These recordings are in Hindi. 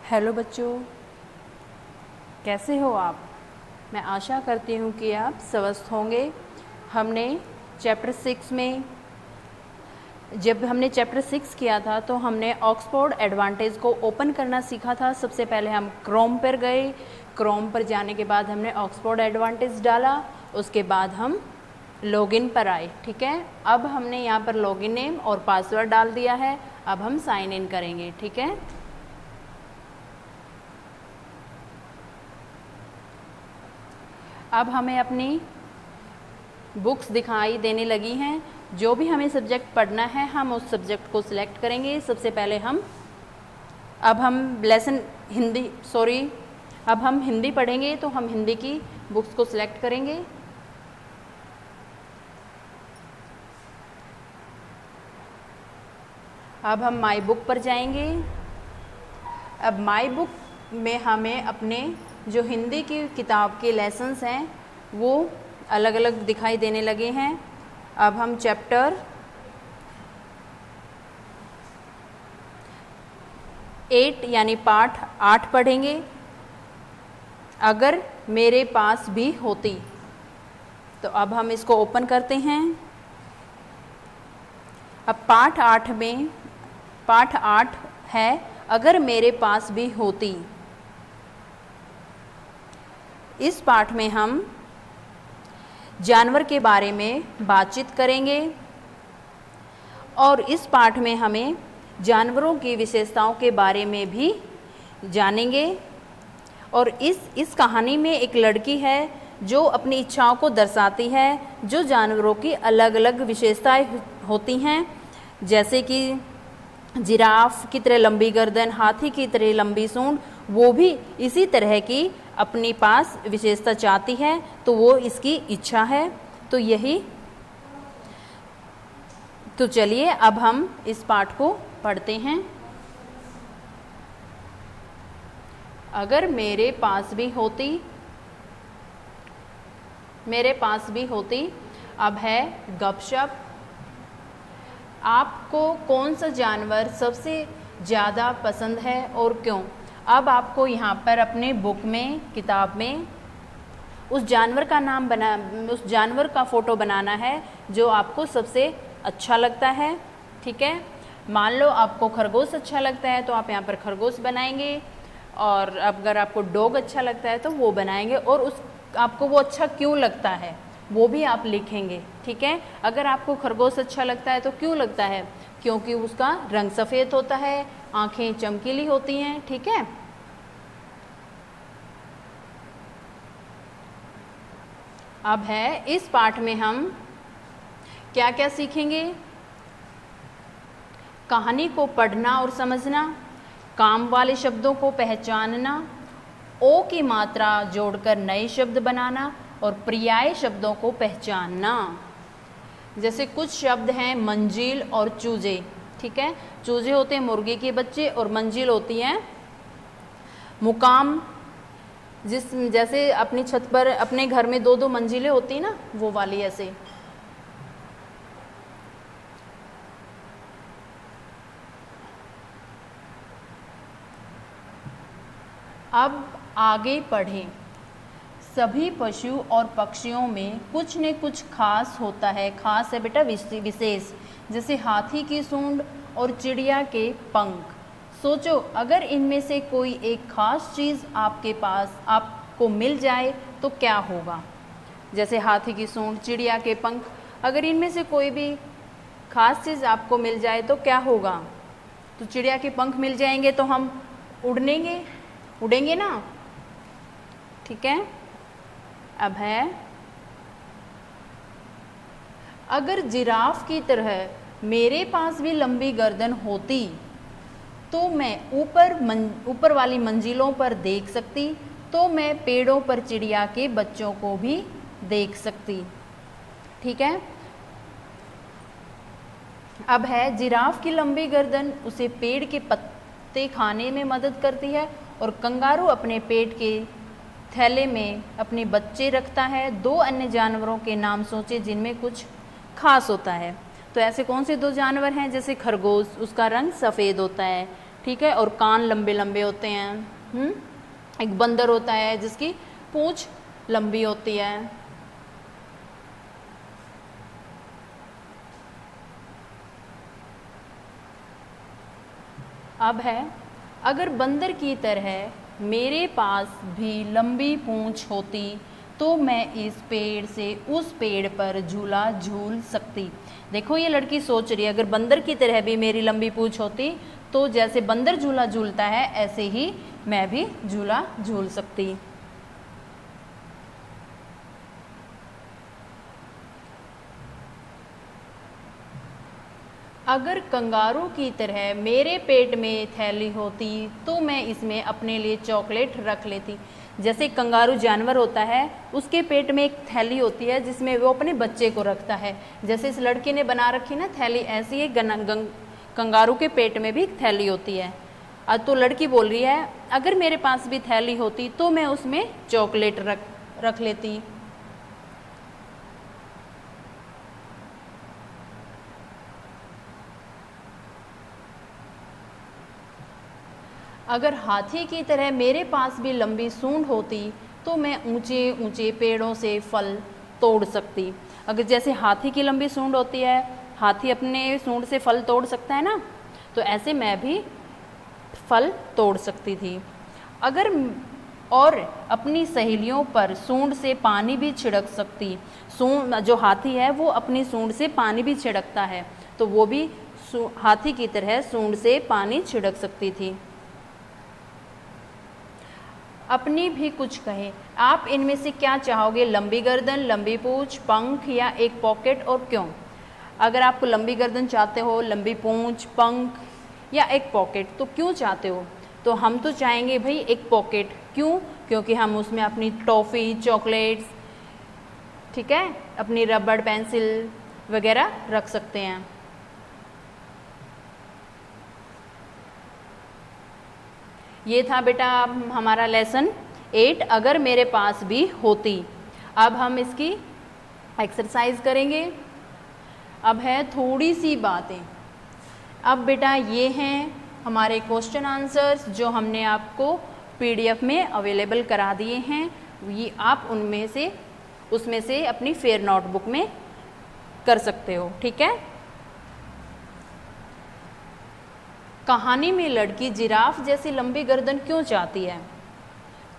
हेलो बच्चों, कैसे हो आप। मैं आशा करती हूँ कि आप स्वस्थ होंगे। हमने चैप्टर 6 में जब हमने चैप्टर 6 किया था तो हमने ऑक्सफोर्ड एडवांटेज को ओपन करना सीखा था। सबसे पहले हम क्रोम पर गए, क्रोम पर जाने के बाद हमने ऑक्सफोर्ड एडवांटेज डाला, उसके बाद हम लॉगिन पर आए। ठीक है, अब हमने यहाँ पर लॉगिन नेम और पासवर्ड डाल दिया है। अब हम साइन इन करेंगे। ठीक है, अब हमें अपनी बुक्स दिखाई देने लगी हैं। जो भी हमें सब्जेक्ट पढ़ना है हम उस सब्जेक्ट को सिलेक्ट करेंगे। सबसे पहले अब हम हिंदी पढ़ेंगे, तो हम हिंदी की बुक्स को सिलेक्ट करेंगे। अब हम माई बुक पर जाएंगे। अब माई बुक में हमें अपने जो हिंदी की किताब के लेसन्स हैं वो अलग अलग दिखाई देने लगे हैं। अब हम चैप्टर 8 यानी पाठ 8 पढ़ेंगे, अगर मेरे पास भी होती। तो अब हम इसको ओपन करते हैं। अब पाठ 8 है, अगर मेरे पास भी होती। इस पाठ में हम जानवर के बारे में बातचीत करेंगे और इस पाठ में हमें जानवरों की विशेषताओं के बारे में भी जानेंगे। और इस कहानी में एक लड़की है जो अपनी इच्छाओं को दर्शाती है, जो जानवरों की अलग अलग विशेषताएं होती हैं, जैसे कि जिराफ की तरह लंबी गर्दन, हाथी की तरह लंबी सूंड, वो भी इसी तरह की अपनी पास विशेषता चाहती है, तो वो इसकी इच्छा है। तो चलिए अब हम इस पाठ को पढ़ते हैं। अगर मेरे पास भी होती, अब है गपशप। आपको कौन सा जानवर सबसे ज़्यादा पसंद है और क्यों। अब आपको यहाँ पर अपने बुक में, किताब में उस जानवर का फ़ोटो बनाना है जो आपको सबसे अच्छा लगता है। ठीक है, मान लो आपको खरगोश अच्छा लगता है तो आप यहाँ पर खरगोश बनाएंगे, और अगर आपको डॉग अच्छा लगता है तो वो बनाएंगे, और आपको वो अच्छा क्यों लगता है वो भी आप लिखेंगे। ठीक है, अगर आपको खरगोश अच्छा लगता है तो क्यों लगता है, क्योंकि उसका रंग सफ़ेद होता है, आँखें चमकीली होती हैं। ठीक है, अब है इस पाठ में हम क्या क्या सीखेंगे। कहानी को पढ़ना और समझना, काम वाले शब्दों को पहचानना, ओ की मात्रा जोड़कर नए शब्द बनाना और पर्याय शब्दों को पहचानना। जैसे कुछ शब्द हैं मंजिल और चूजे। ठीक है, चूजे होते हैं मुर्गी के बच्चे और मंजिल होती हैं मुकाम। जैसे अपनी छत पर अपने घर में 2-2 मंजिलें होती हैं ना, वो वाली ऐसे। अब आगे पढ़ें। सभी पशु और पक्षियों में कुछ न कुछ खास होता है। खास है बेटा विशेष, जैसे हाथी की सूंड और चिड़िया के पंख। सोचो, अगर इनमें से कोई एक खास चीज़ आपको मिल जाए तो क्या होगा। जैसे हाथी की सूंड, चिड़िया के पंख, अगर इनमें से कोई भी खास चीज़ आपको मिल जाए तो क्या होगा। तो चिड़िया के पंख मिल जाएंगे तो हम उड़ेंगे ना। ठीक है, अब है अगर जिराफ की तरह मेरे पास भी लंबी गर्दन होती तो मैं ऊपर वाली मंजिलों पर देख सकती, तो मैं पेड़ों पर चिड़िया के बच्चों को भी देख सकती। ठीक है, अब है जिराफ की लंबी गर्दन उसे पेड़ के पत्ते खाने में मदद करती है, और कंगारू अपने पेट के थैले में अपने बच्चे रखता है। 2 अन्य जानवरों के नाम सोचे जिनमें कुछ खास होता है। तो ऐसे कौन से 2 जानवर हैं, जैसे खरगोश, उसका रंग सफ़ेद होता है। ठीक है, और कान लंबे लंबे होते हैं। एक बंदर होता है जिसकी पूंछ लंबी होती है। अब है, अगर बंदर की तरह मेरे पास भी लंबी पूंछ होती तो मैं इस पेड़ से उस पेड़ पर झूला झूल सकती। देखो ये लड़की सोच रही है, अगर बंदर की तरह भी मेरी लंबी पूंछ होती तो जैसे बंदर झूला झूलता है ऐसे ही मैं भी झूला झूल सकती। अगर कंगारू की तरह मेरे पेट में थैली होती तो मैं इसमें अपने लिए चॉकलेट रख लेती। जैसे कंगारू जानवर होता है, उसके पेट में एक थैली होती है जिसमें वो अपने बच्चे को रखता है। जैसे इस लड़की ने बना रखी ना थैली, ऐसी ही कंगारू के पेट में भी एक थैली होती है। तो लड़की बोल रही है, अगर मेरे पास भी थैली होती तो मैं उसमें चॉकलेट रख लेती। अगर हाथी की तरह मेरे पास भी लंबी सूंड होती तो मैं ऊंचे ऊंचे पेड़ों से फल तोड़ सकती। अगर जैसे हाथी की लंबी सूंड होती है, हाथी अपने सूंड से फल तोड़ सकता है ना, तो ऐसे मैं भी फल तोड़ सकती थी। अगर और अपनी सहेलियों पर सूंड से पानी भी छिड़क सकती। सूंड जो हाथी है वो अपनी सूंड से पानी भी छिड़कता है, तो वो भी हाथी की तरह सूंड से पानी छिड़क सकती थी। अपनी भी कुछ कहें, आप इनमें से क्या चाहोगे? लंबी गर्दन, लंबी पूंछ, पंख या एक पॉकेट, और क्यों? अगर आपको लंबी गर्दन चाहते हो, लंबी पूंछ, पंख या एक पॉकेट, तो क्यों चाहते हो? तो हम तो चाहेंगे भाई एक पॉकेट। क्यों? क्योंकि हम उसमें अपनी टॉफ़ी, चॉकलेट्स, ठीक है, अपनी रबड़, पेंसिल वगैरह रख सकते हैं। ये था बेटा हमारा लेसन 8, अगर मेरे पास भी होती। अब हम इसकी एक्सरसाइज करेंगे। अब है थोड़ी सी बातें। अब बेटा ये हैं हमारे क्वेश्चन आंसर्स जो हमने आपको PDF में अवेलेबल करा दिए हैं। ये आप उसमें से अपनी फेयर नोटबुक में कर सकते हो, ठीक है। कहानी में लड़की जिराफ जैसी लंबी गर्दन क्यों चाहती है?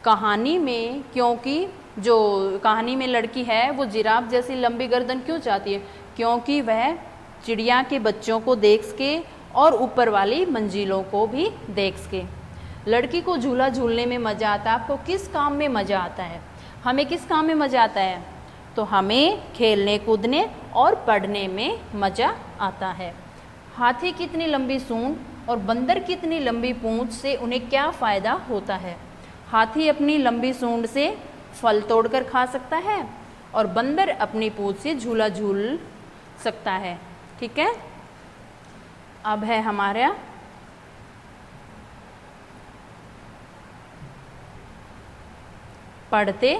कहानी में, क्योंकि जो कहानी में लड़की है वो जिराफ जैसी लंबी गर्दन क्यों चाहती है? क्योंकि वह चिड़िया के बच्चों को देख सके और ऊपर वाली मंजिलों को भी देख सके। लड़की को झूला झूलने में मज़ा आता है। आपको किस काम में मज़ा आता है? हमें किस काम में मज़ा आता है? तो हमें खेलने कूदने और पढ़ने में मज़ा आता है। हाथी कितनी लंबी सूंड और बंदर कितनी लंबी पूंछ से उन्हें क्या फ़ायदा होता है? हाथी अपनी लंबी सूंड से फल तोड़कर खा सकता है और बंदर अपनी पूंछ से झूला झूल सकता है, ठीक है। अब है हमारा पढ़ते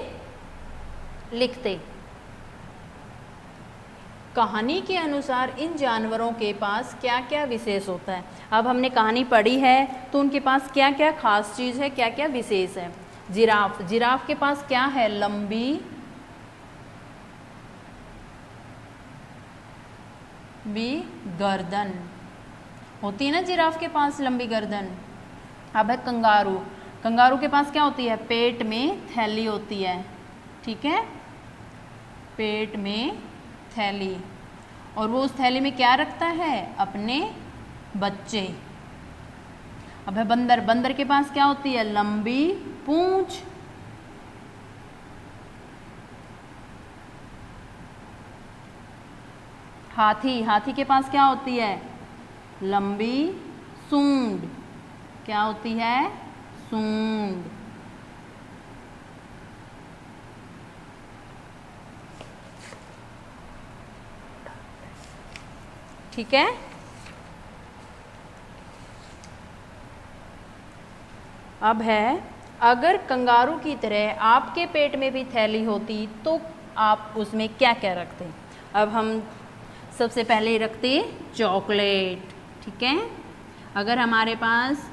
लिखते। कहानी के अनुसार इन जानवरों के पास क्या क्या विशेष होता है? अब हमने कहानी पढ़ी है तो उनके पास क्या क्या खास चीज़ है, क्या क्या विशेष है। जिराफ के पास क्या है? लंबी गर्दन होती है ना, जिराफ के पास लंबी गर्दन। अब है कंगारू के पास क्या होती है? पेट में थैली होती है, ठीक है, पेट में थैली, और वो उस थैली में क्या रखता है? अपने बच्चे। अब है बंदर के पास क्या होती है? लंबी पूंछ। हाथी के पास क्या होती है? लंबी सूंड। क्या होती है? सूंड। ठीक है। अब है, अगर कंगारू की तरह आपके पेट में भी थैली होती तो आप उसमें क्या क्या रखते? अब हम सबसे पहले रखते चॉकलेट, ठीक है। अगर हमारे पास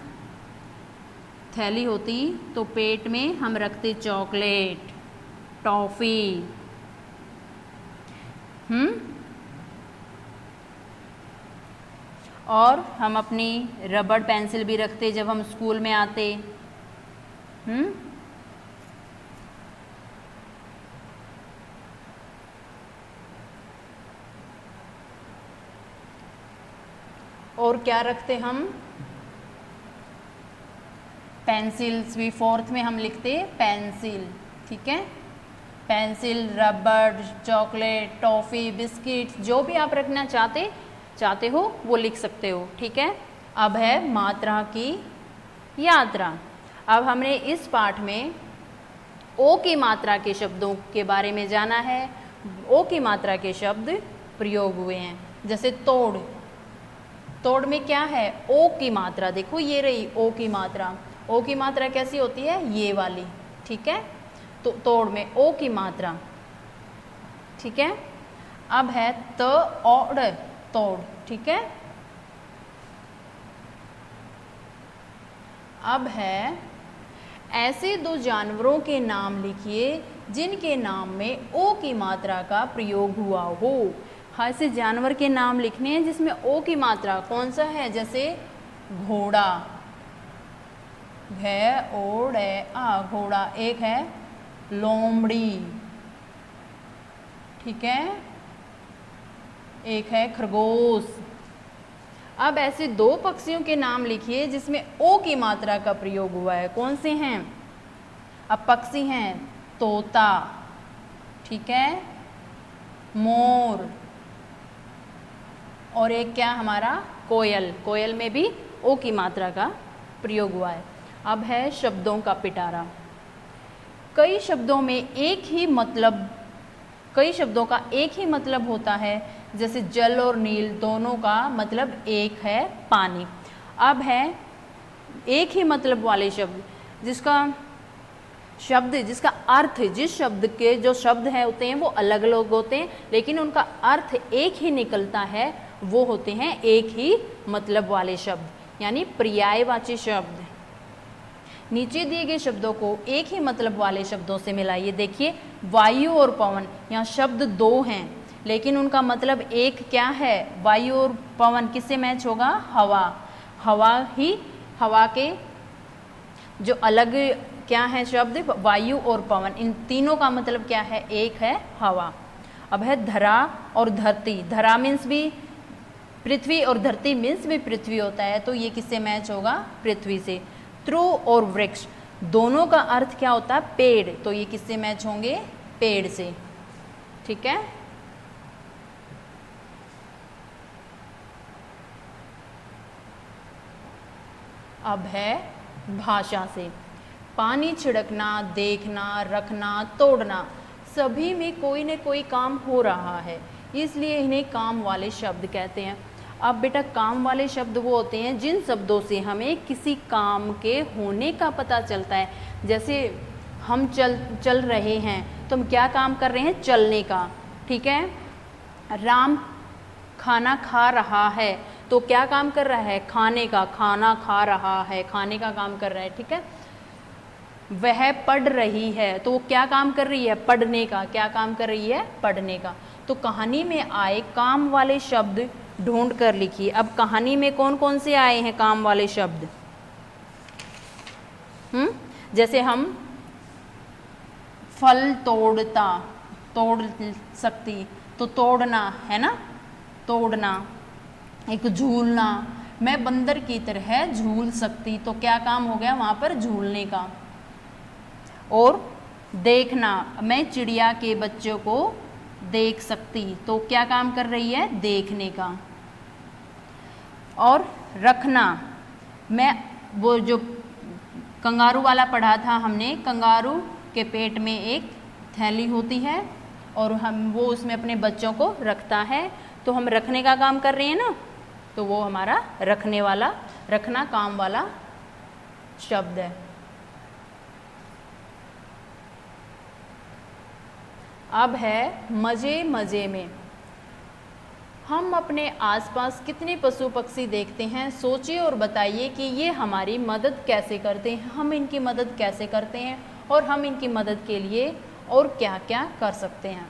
थैली होती तो पेट में हम रखते चॉकलेट, टॉफ़ी। और हम अपनी रबड़ पेंसिल भी रखते जब हम स्कूल में आते। और क्या रखते हम? पेंसिल्स भी, फोर्थ में हम लिखते पेंसिल, ठीक है। पेंसिल, रबड़, चॉकलेट, टॉफ़ी, बिस्किट, जो भी आप रखना चाहते हो वो लिख सकते हो, ठीक है। अब है मात्रा की यात्रा। अब हमने इस पाठ में ओ की मात्रा के शब्दों के बारे में जाना है। ओ की मात्रा के शब्द प्रयोग हुए हैं, जैसे तोड़। तोड़ में क्या है? ओ की मात्रा। देखो ये रही ओ की मात्रा। ओ की मात्रा कैसी होती है? ये वाली, ठीक है। तो तोड़ में ओ की मात्रा, ठीक है। अब है त औड़, तोड़, ठीक है। अब है ऐसे दो जानवरों के नाम लिखिए जिनके नाम में ओ की मात्रा का प्रयोग हुआ हो। हाँ, ऐसे जानवर के नाम लिखने हैं जिसमें ओ की मात्रा। कौन सा है? जैसे घोड़ा, घ ओड़ आ, घोड़ा। एक है लोमड़ी, ठीक है। एक है खरगोश। अब ऐसे दो पक्षियों के नाम लिखिए जिसमें ओ की मात्रा का प्रयोग हुआ है। कौन से हैं? अब पक्षी हैं तोता, ठीक है, मोर, और एक क्या हमारा कोयल। कोयल में भी ओ की मात्रा का प्रयोग हुआ है। अब है शब्दों का पिटारा। कई शब्दों का एक ही मतलब होता है, जैसे जल और नील दोनों का मतलब एक है, पानी। अब है एक ही मतलब वाले शब्द, जिसका अर्थ, जिस शब्द के जो शब्द हैं होते हैं वो अलग अलग होते हैं, लेकिन उनका अर्थ एक ही निकलता है, वो होते हैं एक ही मतलब वाले शब्द, यानी पर्यायवाची शब्द। नीचे दिए गए शब्दों को एक ही मतलब वाले शब्दों से मिलाइए। देखिए वायु और पवन, यहाँ शब्द दो हैं लेकिन उनका मतलब एक क्या है? वायु और पवन। किससे मैच होगा? हवा। हवा के जो अलग क्या है शब्द? वायु और पवन। इन तीनों का मतलब क्या है? एक है, हवा। अब है धरा और धरती। धरा मीन्स भी पृथ्वी और धरती मीन्स भी पृथ्वी होता है, तो ये किससे मैच होगा? पृथ्वी से। ध्रुव और वृक्ष, दोनों का अर्थ क्या होता है? पेड़, तो ये किससे मैच होंगे? पेड़ से, ठीक है। अब है भाषा से। पानी छिड़कना, देखना, रखना, तोड़ना, सभी में कोई न कोई काम हो रहा है, इसलिए इन्हें काम वाले शब्द कहते हैं। अब बेटा काम वाले शब्द वो होते हैं जिन शब्दों से हमें किसी काम के होने का पता चलता है। जैसे हम चल रहे हैं तो हम क्या काम कर रहे हैं? चलने का, ठीक है। राम खाना खा रहा है तो क्या काम कर रहा है? खाने का। खाना खा रहा है, खाने का काम कर रहा है, ठीक है। वह पढ़ रही है तो वो क्या काम कर रही है? पढ़ने का। क्या काम कर रही है? पढ़ने का। तो कहानी में आए काम वाले शब्द ढूंढ कर लिखिए। अब कहानी में कौन कौन से आए हैं काम वाले शब्द? जैसे हम फल तोड़ सकती, तो तोड़ना है ना, तोड़ना। एक झूलना, मैं बंदर की तरह झूल सकती, तो क्या काम हो गया वहां पर? झूलने का। और देखना, मैं चिड़िया के बच्चों को देख सकती, तो क्या काम कर रही है? देखने का। और रखना, मैं वो जो कंगारू वाला पढ़ा था हमने, कंगारू के पेट में एक थैली होती है और वो उसमें अपने बच्चों को रखता है, तो हम रखने का काम कर रहे हैं ना, तो वो हमारा रखना काम वाला शब्द है। अब है मजे मजे में। हम अपने आसपास कितने पशु पक्षी देखते हैं, सोचिए और बताइए कि ये हमारी मदद कैसे करते हैं, हम इनकी मदद कैसे करते हैं और हम इनकी मदद के लिए और क्या क्या कर सकते हैं।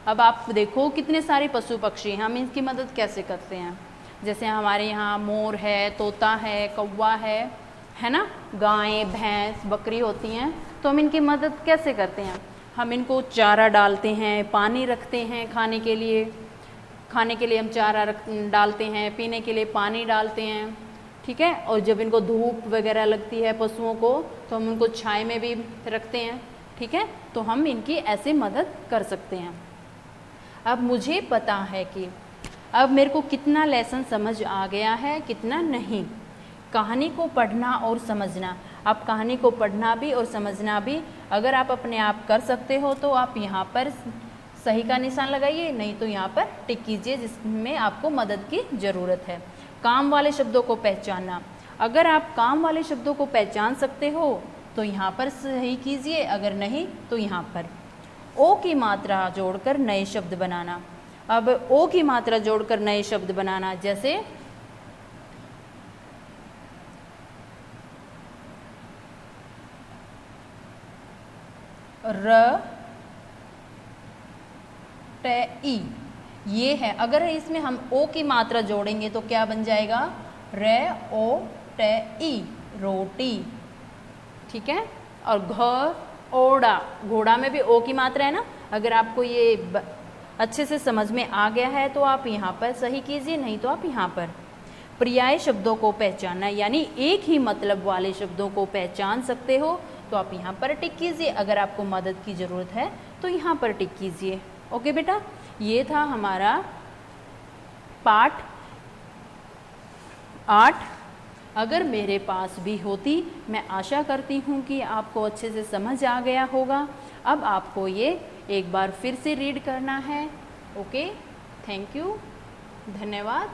अब आप देखो कितने सारे पशु पक्षी हैं, हम इनकी मदद कैसे करते हैं। जैसे हमारे यहाँ मोर है, तोता है, कौवा है ना, गायें भैंस बकरी होती हैं, तो हम इनकी मदद कैसे करते हैं। हम इनको चारा डालते हैं, पानी रखते हैं खाने के लिए हम चारा डालते हैं, पीने के लिए पानी डालते हैं, ठीक है। और जब इनको धूप वगैरह लगती है पशुओं को तो हम उनको छाया में भी रखते हैं, ठीक है। तो हम इनकी ऐसे मदद कर सकते हैं। अब मुझे पता है कि अब मेरे को कितना लेसन समझ आ गया है, कितना नहीं। कहानी को पढ़ना और समझना, आप कहानी को पढ़ना भी और समझना भी अगर आप अपने आप कर सकते हो तो आप यहाँ पर सही का निशान लगाइए, नहीं तो यहाँ पर टिक कीजिए जिसमें आपको मदद की ज़रूरत है। काम वाले शब्दों को पहचानना, अगर आप काम वाले शब्दों को पहचान सकते हो तो यहाँ पर सही कीजिए, अगर नहीं तो यहाँ पर। ओ की मात्रा जोड़कर नए शब्द बनाना, अब ओ की मात्रा जोड़कर नए शब्द बनाना, जैसे र टे ई, ये है। अगर इसमें हम ओ की मात्रा जोड़ेंगे तो क्या बन जाएगा, रे ओ टे ई, रोटी, ठीक है। और घ ओड़ा, घोड़ा में भी ओ की मात्रा है ना। अगर आपको ये अच्छे से समझ में आ गया है तो आप यहाँ पर सही कीजिए, नहीं तो आप यहाँ पर। पर्याय शब्दों को पहचानना, यानी एक ही मतलब वाले शब्दों को पहचान सकते हो तो आप यहाँ पर टिक कीजिए, अगर आपको मदद की ज़रूरत है तो यहाँ पर टिक कीजिए। ओके बेटा, ये था हमारा पाठ 8। अगर मेरे पास भी होती, मैं आशा करती हूँ कि आपको अच्छे से समझ आ गया होगा। अब आपको ये एक बार फिर से रीड करना है। ओके, थैंक यू, धन्यवाद।